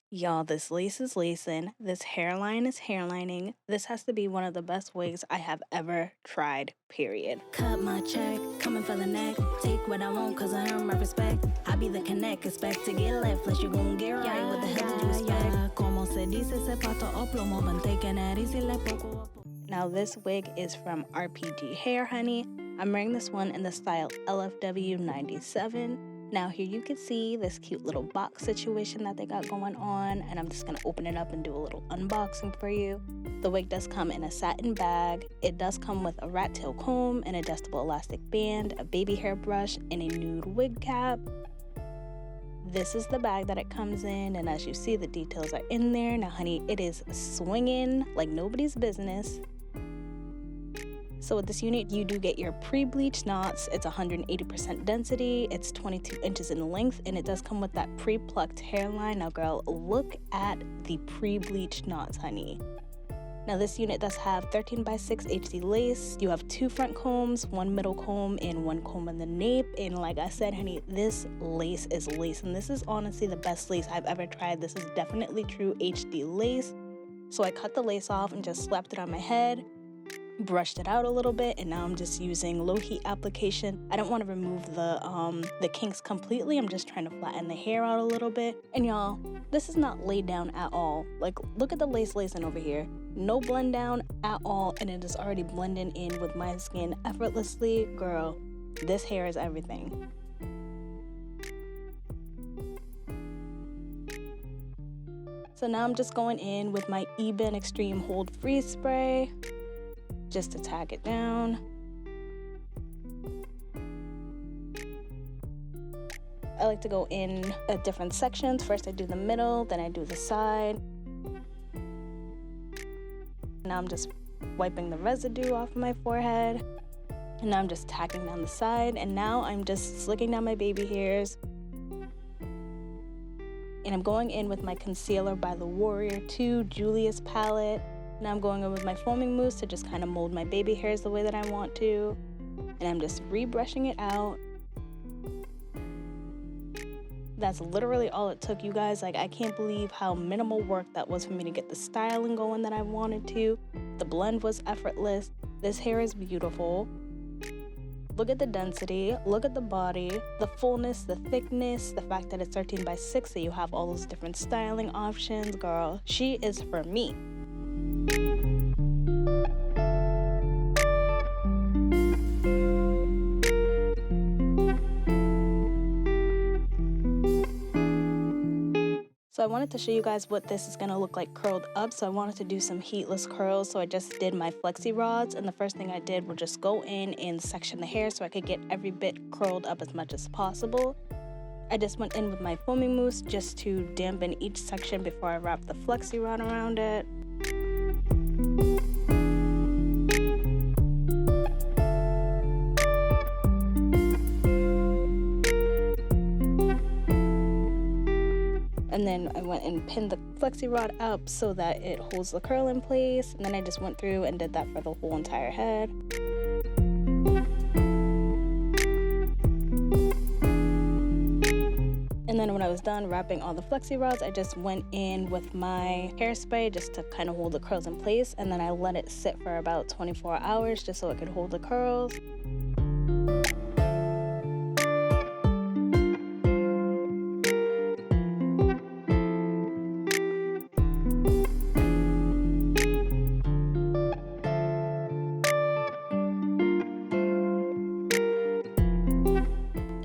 Y'all, this lace is lacing, this hairline is hairlining. This has to be one of the best wigs I have ever tried, period. Cut my check, coming for the neck. Take what I want, cause I earn my respect. I be the connect, expect to get left, unless you gon' get right. What the hell did you expect? Como se dice, se pato o plomo, but taking it easy like poco. Now this wig is from RPGHair, honey. I'm wearing this one in the style LFW97. Now here you can see this cute little box situation that they got going on, and I'm just gonna open it up and do a little unboxing for you. The wig does come in a satin bag. It does come with a rat tail comb, an adjustable elastic band, a baby hair brush, and a nude wig cap. This is the bag that it comes in, and as you see, the details are in there. Now honey, it is swinging like nobody's business. So with this unit, you do get your pre-bleached knots. It's 180% density. It's 22 inches in length, and it does come with that pre-plucked hairline. Now girl, look at the pre-bleached knots, honey. Now this unit does have 13x6 HD lace. You have 2 front combs, 1 middle comb, and 1 comb in the nape. And like I said, honey, this lace is lace, and this is honestly the best lace I've ever tried. This is definitely true HD lace. So I cut the lace off and just slapped it on my head, brushed it out a little bit, and now I'm just using low heat application. I don't want to remove the kinks completely. I'm just trying to flatten the hair out a little bit. And y'all, this is not laid down at all. Like, look at the lace lacing over here. No blend down at all, and it is already blending in with my skin effortlessly. Girl, this hair is everything. So now I'm just going in with my Eben Extreme Hold Freeze Spray, just to tag it down. I like to go in at different sections. First I do the middle, then I do the side. Now I'm just wiping the residue off of my forehead. And now I'm just tagging down the side. And now I'm just slicking down my baby hairs. And I'm going in with my concealer by the Warrior 2 Julius palette. Now I'm going in with my foaming mousse to just kind of mold my baby hairs the way that I want to. And I'm just rebrushing it out. That's literally all it took, you guys. Like, I can't believe how minimal work that was for me to get the styling going that I wanted to. The blend was effortless. This hair is beautiful. Look at the density, look at the body, the fullness, the thickness, the fact that it's 13x6, so you have all those different styling options. Girl, she is for me. So I wanted to show you guys what this is going to look like curled up. So I wanted to do some heatless curls. So I just did my Flexi rods. And the first thing I did was just go in and section the hair so I could get every bit curled up as much as possible. I just went in with my foaming mousse just to dampen each section before I wrap the Flexi rod around it. And then I went and pinned the Flexi rod up so that it holds the curl in place. And then I just went through and did that for the whole entire head. And then when I was done wrapping all the Flexi rods, I just went in with my hairspray just to kind of hold the curls in place. And then I let it sit for about 24 hours just so it could hold the curls.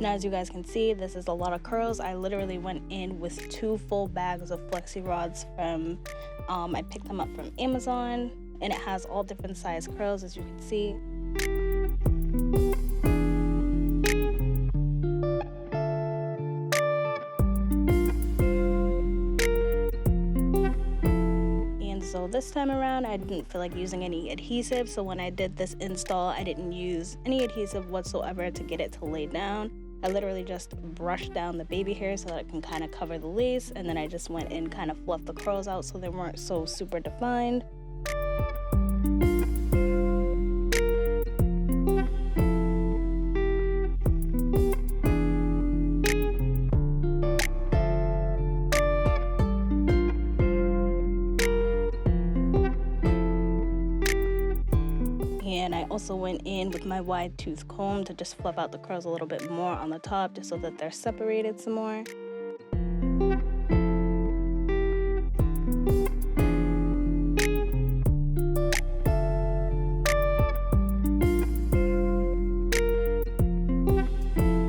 Now, as you guys can see, this is a lot of curls. I literally went in with 2 full bags of Flexi rods from, I picked them up from Amazon, and it has all different size curls, as you can see. And so this time around, I didn't feel like using any adhesive, so when I did this install, I didn't use any adhesive whatsoever to get it to lay down. I literally just brushed down the baby hair so that it can kind of cover the lace, and then I just went and kind of fluffed the curls out so they weren't so super defined. also went in with my wide tooth comb to just fluff out the curls a little bit more on the top, just so that they're separated some more.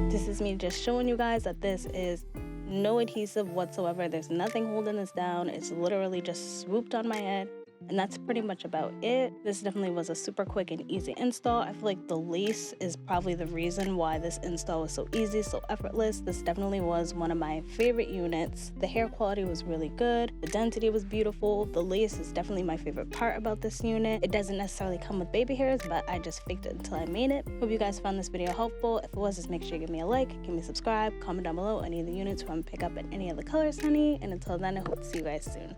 This is me just showing you guys that this is no adhesive whatsoever. There's nothing holding this down. It's literally just swooped on my head. And that's pretty much about it. This definitely was a super quick and easy install. I feel like the lace is probably the reason why this install was so easy, so effortless. This definitely was one of my favorite units. The hair quality was really good. The density was beautiful. The lace is definitely my favorite part about this unit. It doesn't necessarily come with baby hairs, but I just faked it until I made it. Hope you guys found this video helpful. If it was, just make sure you give me a like, give me a subscribe, comment down below any of the units you want to pick up in any of the colors, honey. And until then, I hope to see you guys soon.